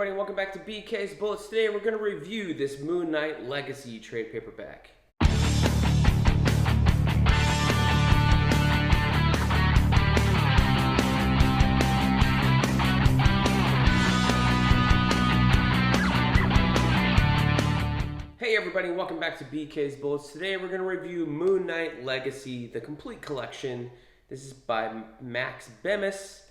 everybody, and welcome back to BK's Bullets. Today we're going to review this Moon Knight Legacy trade paperback. Hey everybody, and welcome back to BK's Bullets. Today we're going to review Moon Knight Legacy, the complete collection. This is by Max Bemis.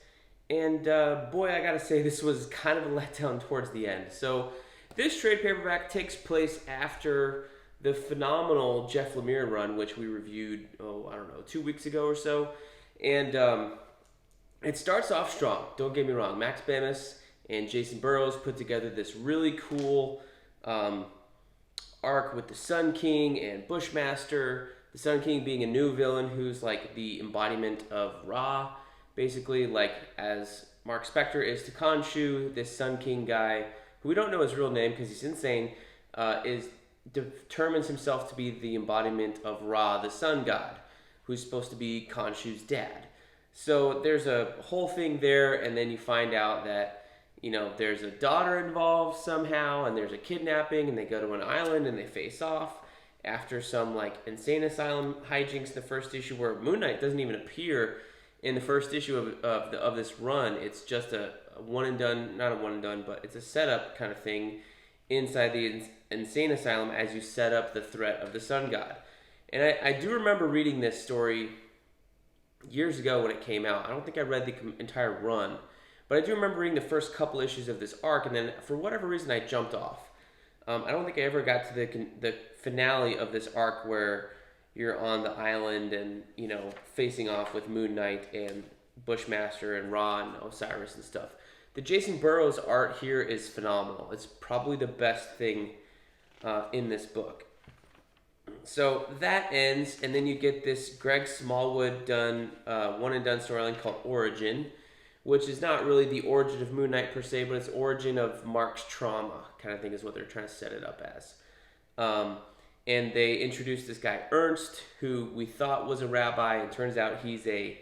And boy, I gotta say, this was kind of a letdown towards the end. So this trade paperback takes place after the phenomenal Jeff Lemire run, which we reviewed, 2 weeks ago or so. And it starts off strong, don't get me wrong. Max Bemis and Jason Burroughs put together this really cool arc with the Sun King and Bushmaster. The Sun King being a new villain who's like the embodiment of Ra. Basically, like as Mark Spector is to Khonshu, this Sun King guy, who we don't know his real name because he's insane, determines himself to be the embodiment of Ra, the sun god, who's supposed to be Khonshu's dad. So there's a whole thing there, and then you find out that, you know, there's a daughter involved somehow, and there's a kidnapping, and they go to an island, and they face off after some, like, insane asylum hijinks in the first issue where Moon Knight doesn't even appear in the first issue of this run. It's just a one and done, not a one and done, but it's a setup kind of thing inside the insane asylum as you set up the threat of the sun god. And I do remember reading this story years ago when it came out. I don't think I read the entire run, but I do remember reading the first couple issues of this arc, and then for whatever reason I jumped off. I don't think I ever got to the finale of this arc where you're on the island and, you know, facing off with Moon Knight and Bushmaster and Ra and Osiris and stuff. The Jason Burroughs art here is phenomenal. It's probably the best thing in this book. So that ends, and then you get this Greg Smallwood done one and done storyline called Origin, which is not really the origin of Moon Knight per se, but it's origin of Mark's trauma kind of thing is what they're trying to set it up as. And they introduced this guy, Ernst, who we thought was a rabbi, and turns out he's a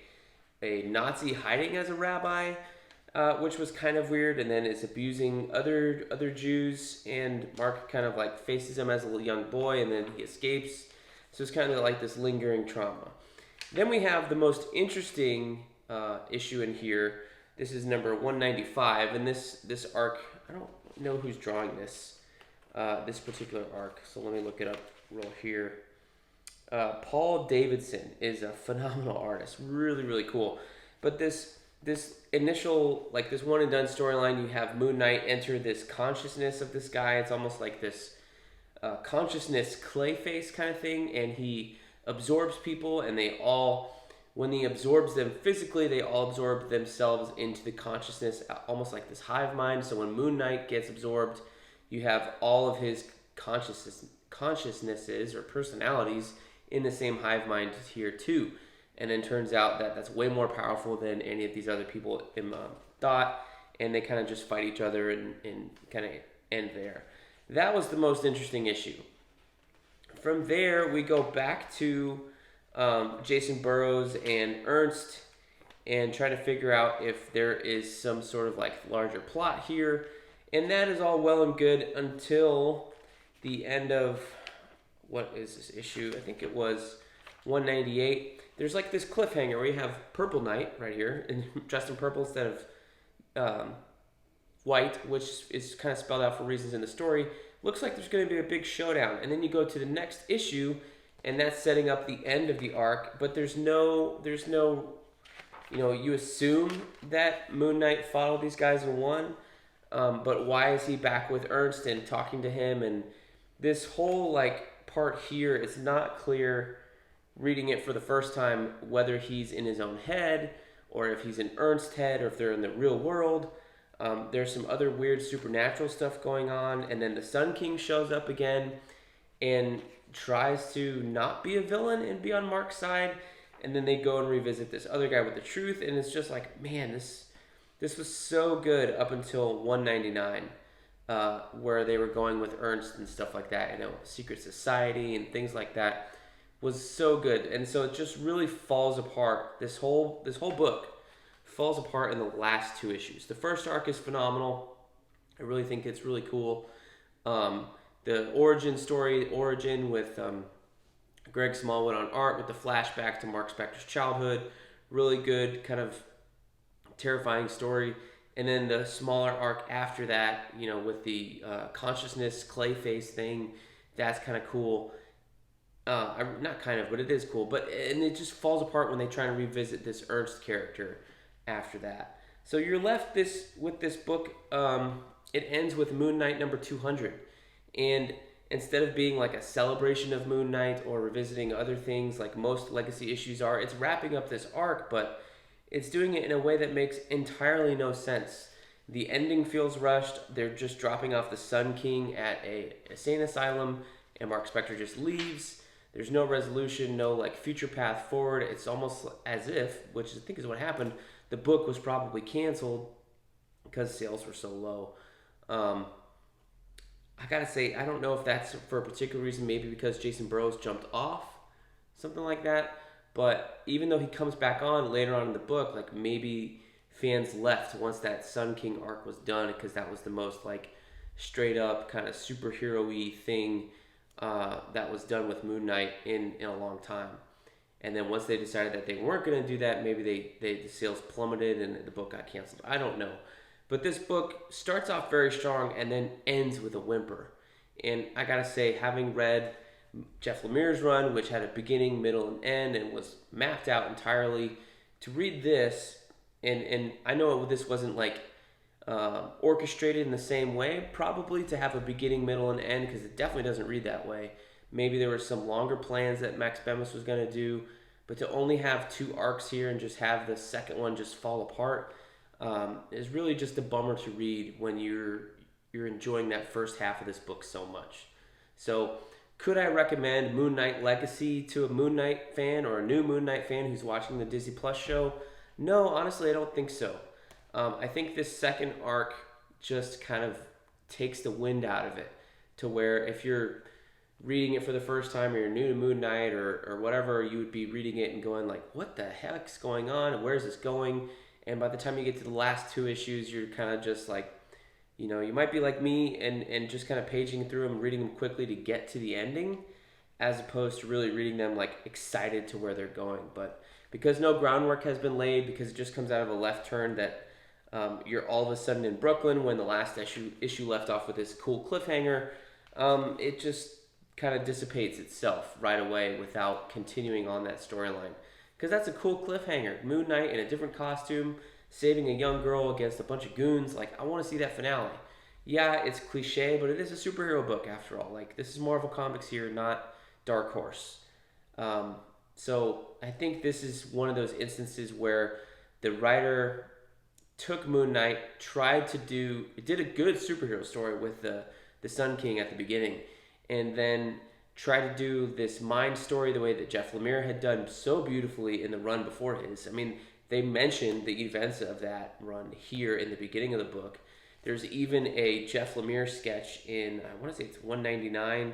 Nazi hiding as a rabbi, which was kind of weird, and then is abusing other Jews, and Mark kind of like faces him as a little young boy, and then he escapes. So it's kind of like this lingering trauma. Then we have the most interesting issue in here. This is number 195, and this arc, I don't know who's drawing this particular arc, so let me look it up real here. Paul Davidson is a phenomenal artist, really, really cool. But this initial, like this one and done storyline, you have Moon Knight enter this consciousness of this guy. It's almost like this consciousness clay face kind of thing, and he absorbs people, and they all, when he absorbs them physically, they all absorb themselves into the consciousness, almost like this hive mind. So when Moon Knight gets absorbed, you have all of his consciousnesses or personalities in the same hive mind here too. And then turns out that that's way more powerful than any of these other people thought, and they kind of just fight each other and kind of end there. That was the most interesting issue. From there, we go back to Jason Burroughs and Ernst and try to figure out if there is some sort of like larger plot here. And that is all well and good until the end of, what is this issue? I think it was 198. There's like this cliffhanger where you have Purple Knight right here, and dressed in purple instead of white, which is kind of spelled out for reasons in the story. Looks like there's going to be a big showdown. And then you go to the next issue, and that's setting up the end of the arc, but there's no, you know, you assume that Moon Knight fought all these guys and won. But why is he back with Ernst and talking to him? And this whole like part here, it's not clear reading it for the first time whether he's in his own head or if he's in Ernst's head or if they're in the real world. There's some other weird supernatural stuff going on, and then the Sun King shows up again and tries to not be a villain and be on Mark's side, and then they go and revisit this other guy with the truth, and it's just like, man, this was so good up until 199, where they were going with Ernst and stuff like that, you know, secret society and things like that was so good. And so it just really falls apart. This whole book falls apart in the last two issues. The first arc is phenomenal. I really think it's really cool. Um, the origin story, origin with Greg Smallwood on art with the flashback to Mark Spector's childhood, really good kind of terrifying story. And then the smaller arc after that, with the consciousness Clayface thing, that's kind of cool. Not kind of, but it is cool. And it just falls apart when they try to revisit this Ernst character after that. So you're left with this book. It ends with Moon Knight number 200, and instead of being like a celebration of Moon Knight or revisiting other things like most legacy issues are, it's wrapping up this arc, but it's doing it in a way that makes entirely no sense. The ending feels rushed. They're just dropping off the Sun King at a insane asylum, and Mark Spector just leaves. There's no resolution, no like future path forward. It's almost as if, which I think is what happened, the book was probably canceled because sales were so low. I gotta say, I don't know if that's for a particular reason, maybe because Jason Burroughs jumped off, something like that. But even though he comes back on later on in the book, like maybe fans left once that Sun King arc was done because that was the most like straight up kind of superhero-y thing that was done with Moon Knight in a long time. And then once they decided that they weren't going to do that, maybe the sales plummeted and the book got canceled. I don't know. But this book starts off very strong and then ends with a whimper. And I gotta say, having read Jeff Lemire's run, which had a beginning, middle, and end, and was mapped out entirely, to read this, and I know this wasn't like orchestrated in the same way, probably to have a beginning, middle, and end, because it definitely doesn't read that way. Maybe there were some longer plans that Max Bemis was going to do, but to only have 2 arcs here and just have the second one just fall apart is really just a bummer to read when you're enjoying that first half of this book so much. So could I recommend Moon Knight Legacy to a Moon Knight fan or a new Moon Knight fan who's watching the Disney Plus show? No, honestly, I don't think so. I think this second arc just kind of takes the wind out of it, to where if you're reading it for the first time or you're new to Moon Knight or whatever, you would be reading it and going like, what the heck's going on and where's this going? And by the time you get to the last 2 issues, you're kind of just like, you might be like me and just kind of paging through them, reading them quickly to get to the ending, as opposed to really reading them like excited to where they're going. But because no groundwork has been laid, because it just comes out of a left turn that you're all of a sudden in Brooklyn when the last issue left off with this cool cliffhanger, it just kind of dissipates itself right away without continuing on that storyline. Because that's a cool cliffhanger. Moon Knight in a different costume, saving a young girl against a bunch of goons. Like, I want to see that finale. Yeah, it's cliche, but it is a superhero book after all. Like, this is Marvel Comics here, not Dark Horse. So I think this is one of those instances where the writer took Moon Knight, did a good superhero story with the Sun King at the beginning, and then try to do this mind story the way that Jeff Lemire had done so beautifully in the run before his. I mean, they mentioned the events of that run here in the beginning of the book. There's even a Jeff Lemire sketch in, I want to say it's 199,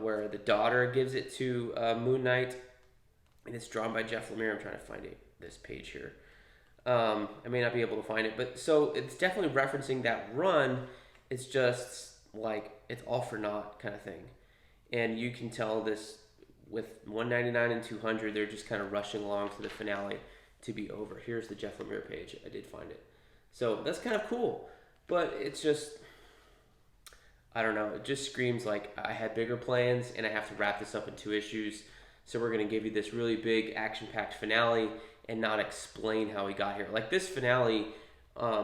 where the daughter gives it to Moon Knight, and it's drawn by Jeff Lemire. I'm trying to find this page here. I may not be able to find it, but so it's definitely referencing that run. It's just like, it's all for naught kind of thing. And you can tell this with 199 and 200, they're just kind of rushing along to the finale to be over. Here's the Jeff Lemire page. I did find it. So that's kind of cool. But it's just, I don't know. It just screams like I had bigger plans and I have to wrap this up in 2 issues. So we're going to give you this really big action-packed finale and not explain how we got here. Like this finale,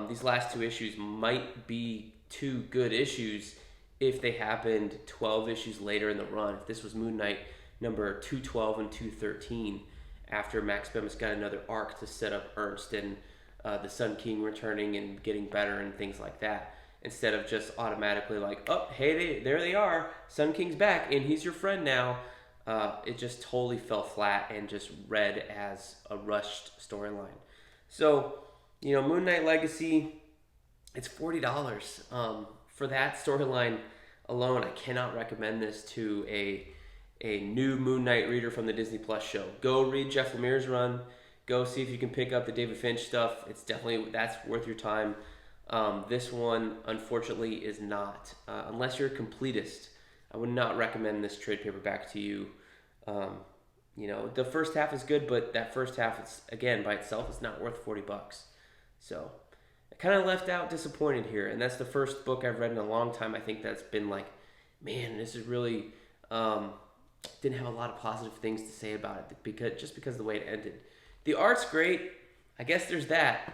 these last 2 issues might be 2 good issues if they happened 12 issues later in the run. If this was Moon Knight number 212 and 213, after Max Bemis got another arc to set up Ernst and the Sun King returning and getting better and things like that, instead of just automatically like, oh, hey, there they are, Sun King's back and he's your friend now. It just totally fell flat and just read as a rushed storyline. So, Moon Knight Legacy, it's $40. For that storyline alone, I cannot recommend this to a new Moon Knight reader from the Disney Plus show. Go read Jeff Lemire's run. Go see if you can pick up the David Finch stuff. That's worth your time. This one, unfortunately, is not. Unless you're a completist, I would not recommend this trade paperback to you. The first half is good, but that first half, is again by itself, is not worth $40. So I kind of left out disappointed here, and that's the first book I've read in a long time. I think that's been like, man, this is really didn't have a lot of positive things to say about it because of the way it ended. The art's great. I guess there's that.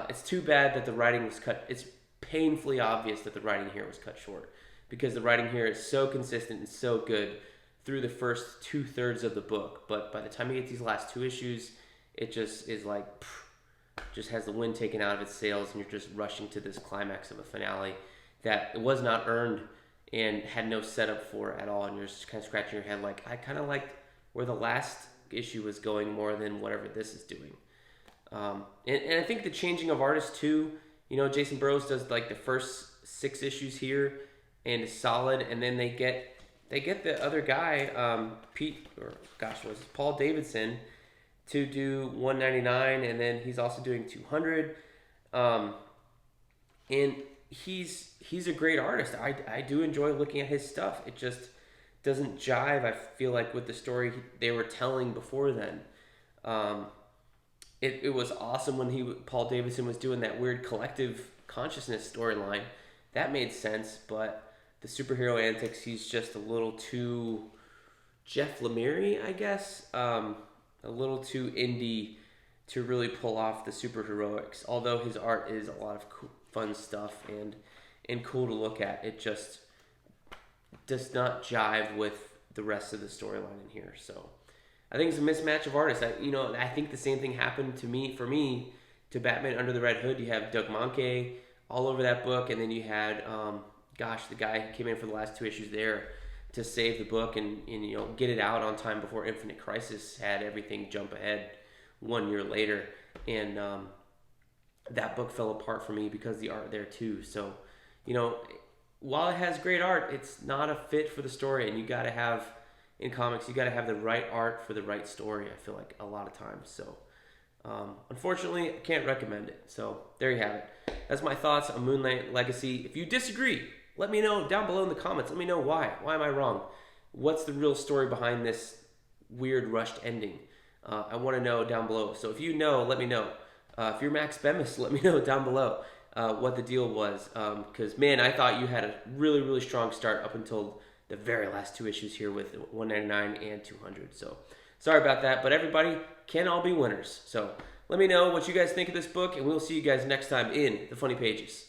It's too bad that the writing was cut. It's painfully obvious that the writing here was cut short because the writing here is so consistent and so good through the first 2/3 of the book. But by the time you get these last 2 issues, it just is like, just has the wind taken out of its sails, and you're just rushing to this climax of a finale that it was not earned and had no setup for at all. And you're just kind of scratching your head like, I kind of liked where the last issue was going more than whatever this is doing. And I think the changing of artists too, Jason Burroughs does like the first 6 issues here and is solid, and then they get the other guy, Paul Davidson, to do 199, and then he's also doing 200. And he's a great artist. I do enjoy looking at his stuff. It just doesn't jive, I feel like, with the story they were telling before then. It was awesome when Paul Davidson was doing that weird collective consciousness storyline. That made sense, but the superhero antics, he's just a little too Jeff Lemire, I guess. A little too indie to really pull off the superheroics. Although his art is a lot of cool, fun stuff and cool to look at, it just does not jive with the rest of the storyline in here. So I think it's a mismatch of artists. I think the same thing happened for me to Batman Under the Red Hood. You have Doug Mahnke all over that book, and then you had the guy who came in for the last 2 issues there to save the book and get it out on time before Infinite Crisis had everything jump ahead 1 year later. And that book fell apart for me because the art there too. So, while it has great art, it's not a fit for the story, and in comics, you got to have the right art for the right story, I feel like, a lot of times. So, unfortunately, I can't recommend it. So, there you have it. That's my thoughts on Moonlight Legacy. If you disagree, let me know down below in the comments. Let me know why. Why am I wrong? What's the real story behind this weird rushed ending? I want to know down below. So if you know, let me know. If you're Max Bemis, let me know down below what the deal was. Because, man, I thought you had a really, really strong start up until the very last 2 issues here with 199 and 200. So sorry about that. But everybody can all be winners. So let me know what you guys think of this book, and we'll see you guys next time in the Funny Pages.